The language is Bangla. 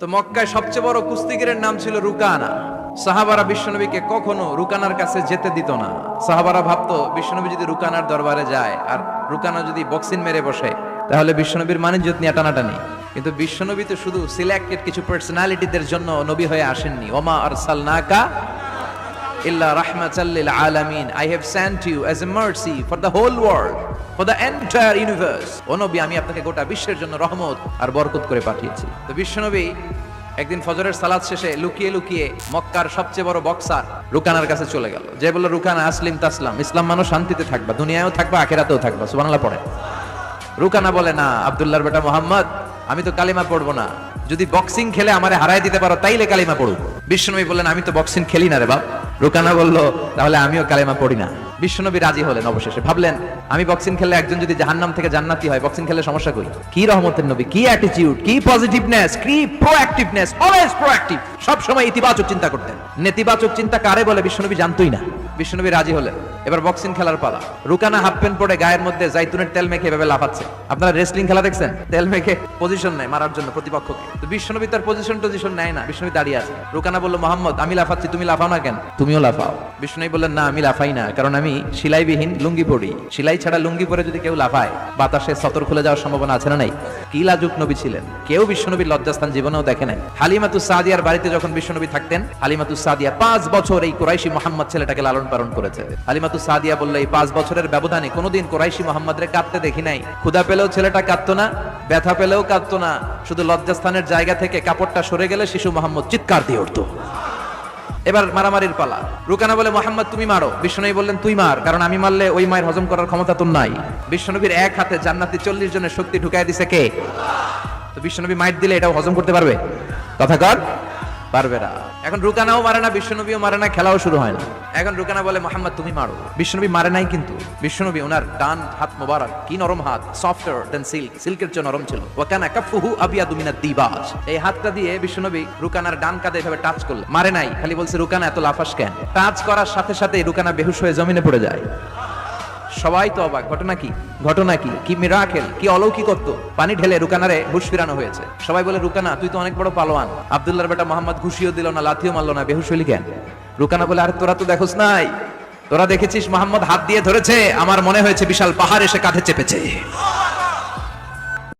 তো মক্কায় সবচেয়ে বড় কুস্তিগিরের নাম ছিল রুকানা। সাহাবারা বিশ্বনবীকে কখনো রুকানার কাছে যেতে দিত না। সাহাবারা ভাবতো বিশ্বনবী যদি রুকানার দরবারে যায় আর রুকানা যদি বক্সিং মেরে বসে তাহলে বিশ্বনবীর মানিজ্যত নিয়ে টানাটানি। কিন্তু বিশ্বনবী তো শুধু সিলেক্টেড কিছু পার্সোনালিটিদের জন্য নবী হয়ে আসেননি। ওমা আরসালনাকা ইল্লা রাহমাতাল লিল আলামিন, I have sent you as a mercy for the whole world, for the entire universe. ও নবী, আমি আপনাকে গোটা বিশ্বের জন্য রহমত আর বরকত করে পাঠিয়েছি। তো বিশ্বনবী একদিন ফজরের সালাত শেষে লুকিয়ে লুকিয়ে মক্কার সবচেয়ে বড় বক্সার রুকানার কাছে চলে গেল। যে বলল, রুকানা আসলিম তাসলাম, ইসলাম মানো শান্তিতে থাকবা, দুনিয়ায়ও থাকবা আখিরাতেও থাকবা, সুবহানাল্লাহ পড়ে। রুকানা বলে, না আব্দুল্লাহর বেটা মোহাম্মদ, আমি তো কালিমা পড়বো না, যদি বক্সিং খেলে আমারে হারায় দিতে পারো তাইলে কালিমা পড়ব। বিশ্বনবী বললেন, আমি তো বক্সিং খেলি না রে বাপ। রুকানা বলল, তাহলে আমিও কালিমা পড়ি না। বিশ্বনবী রাজি হলেন। অবশেষে ভাবলেন, আমি বক্সিং খেললে একজন যদি জাহান্নাম থেকে জান্নাতি হয়, বক্সিং খেলে সমস্যা কই? কি রহমতের নবী, কি অ্যাটিটিউড, কি পজিটিভনেস, কি প্রোঅ্যাক্টিভনেস, অলওয়েজ প্রোঅ্যাক্টিভ, সব সময় ইতিবাচক চিন্তা করতেন। নেতিবাচক চিন্তা কারে বলে বিশ্বনবী জানতই না। বিশ্বনবী রাজি হলেন। এবার বক্সিং খেলার পালা। রুকানা হাফ প্যান্ট পরে গায়ের মধ্যে জাইতুনের তেল মেখে এভাবে লাফাচ্ছে। আপনারা রেসলিং খেলা দেখছেন? তেল মেখে পজিশন নেয় মারার জন্য প্রতিপক্ষকে। তো বিশ্বনবী তার পজিশন নেয় না, বিশ্বনবী দাঁড়িয়ে আছে। রুকানা বলল, মোহাম্মদ, আমি লাফাচ্ছি, তুমি লাফাও না কেন? তুমিও লাফাও। বিশ্বনবী বললেন, না আমি লাফাই না, কারণ আমি সেলাইবিহীন লুঙ্গি পরি। সেলাই ছাড়া লুঙ্গি পরে যদি কেউ লাফায় বাতাসে সতর খুলে যাওয়ার সম্ভাবনা আছে না নাই? কি লাজুক নবী ছিলেন, কেউ বিশ্বনবীর লজ্জাস্থান জীবনেও দেখে নাই। হালিমাতুস সাদিয়ার বাড়িতে যখন বিশ্বনবী থাকতেন, হালিমাতুস সাদিয়া 5 বছর এই কুরাইশি মুহাম্মদ ছেলেটাকে লালন পালন করেছে। হালিমাতুস সাদিয়া বলল, এই 5 বছরের ব্যবধানে কোনোদিন কুরাইশি মুহাম্মদরে কাঁদতে দেখি নাই। ক্ষুধা পেলেও ছেলেটা কাঁদতো না, ব্যথা পেলেও কাঁদতো না, শুধু লজ্জাস্থানের জায়গা থেকে কাপড়টা সরে গেলে শিশু মুহাম্মদ চিৎকার দিয়ে উঠতো। এবার মারামারির পালা। রুকানা বলে, মোহাম্মদ তুমি মারো। বিশ্বনবী বললেন, তুই মার, কারণ আমি মারলে ওই মায়ের হজম করার ক্ষমতা তোর নাই। বিশ্বনবীর এক হাতে জান্নাতি 40 জনের শক্তি ঢুকাই দিছে কে? তো বিশ্বনবী মাইট দিলে এটাও হজম করতে পারবে? কথা কর, পারবে না। এখন রুকানাও মারে না, বিশ্বনবীও মারে না, খেলাও শুরু হয় না। এখন রুকানা বলে, মোহাম্মদ তুমি মারো। বিশ্বনবী মারে নাই, কিন্তু বিশ্বনবী ওনার ডান হাত মোবারক, কি নরম হাত, সফটার দেন সিল্ক, সিল্কের চেয়ে নরম ছিল। ওয়া কানা কাফুহু আবিয়াদু মিনাদ দিবাজ। এই হাতটা দিয়ে বিশ্বনবী রুকানার ডান কাঁধে এভাবে টাচ করলেন। মারে নাই, খালি বলছে, রুকানা এত লাফাস কেন? টাচ করার সাথে সাথে রুকানা বেহুশ হয়ে জমিনে পড়ে যায়। সবাই তো অবাক, ঘটনা কি? ঘটনা কি? কি মিরাকেল, কি অলৌকিকত্ব! পানি ঢেলে রুকানারে হুঁশ ফিরানো হয়েছে। সবাই বলে, রুকানা তুই তো অনেক বড় পালোয়ান। আব্দুল্লাহর বেটা মোহাম্মদ ঘুষিও দিল না, লাথিও মারলো না, বেহুশ হইলি কেন? রুকানা বলে, আরে তোরা তো দেখোস নাই, তোরা দেখেছিস মোহাম্মদ হাত দিয়ে ধরেছে, আমার মনে হয়েছে বিশাল পাহাড় এসে কাঁধে চেপেছে।